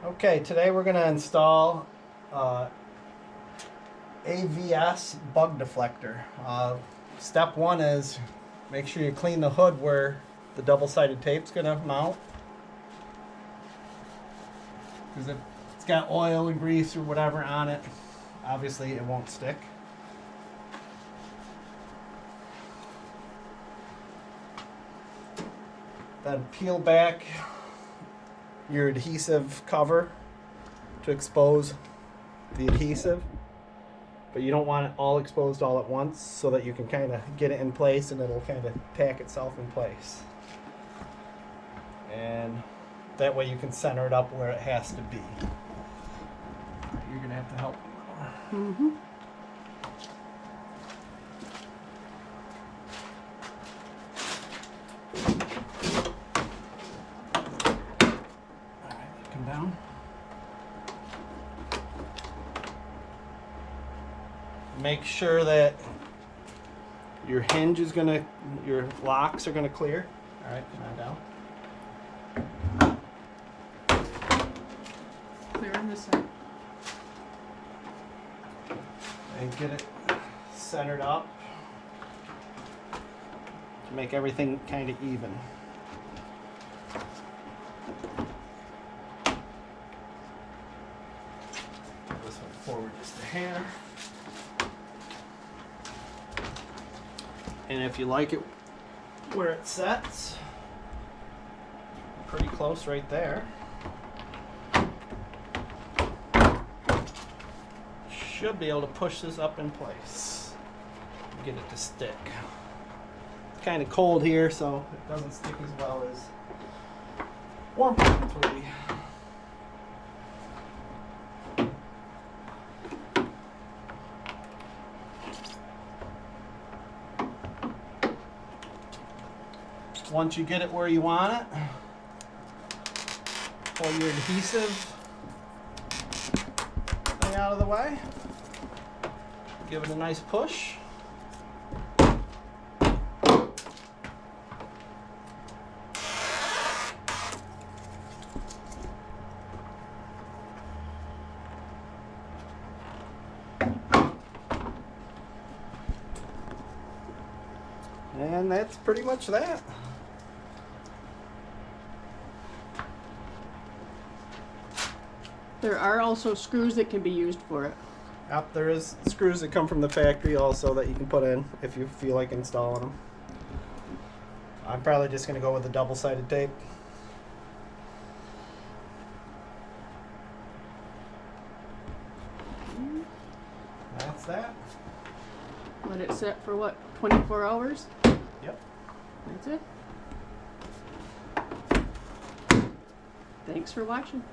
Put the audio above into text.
Okay, today we're going to install AVS Bugflector. Step one is make sure you clean the hood where the double-sided tape's going to mount. Because if it's got oil and grease or whatever on it, obviously it won't stick. Then peel back your adhesive cover to expose the adhesive, but you don't want it all exposed all at once so that you can kind of get it in place and it'll kind of tack itself in place, and that way you can center it up where it has to be. You're gonna have to help me. Mm-hmm. Come down. Make sure that your hinge is your locks are gonna clear. All right, come on down. Clear on this side. And get it centered up to make everything kind of even. This one forward just a hair. And if you like it where it sets, pretty close right there, should be able to push this up in place and get it to stick. It's kind of cold here, so it doesn't stick as well as warm pockets would be. Once you get it where you want it, pull your adhesive thing out of the way. Give it a nice push. And that's pretty much that. There are also screws that can be used for it. Yep, there is screws that come from the factory also that you can put in if you feel like installing them. I'm probably just going to go with the double-sided tape. That's that. Let it set for what, 24 hours? Yep. That's it. Thanks for watching.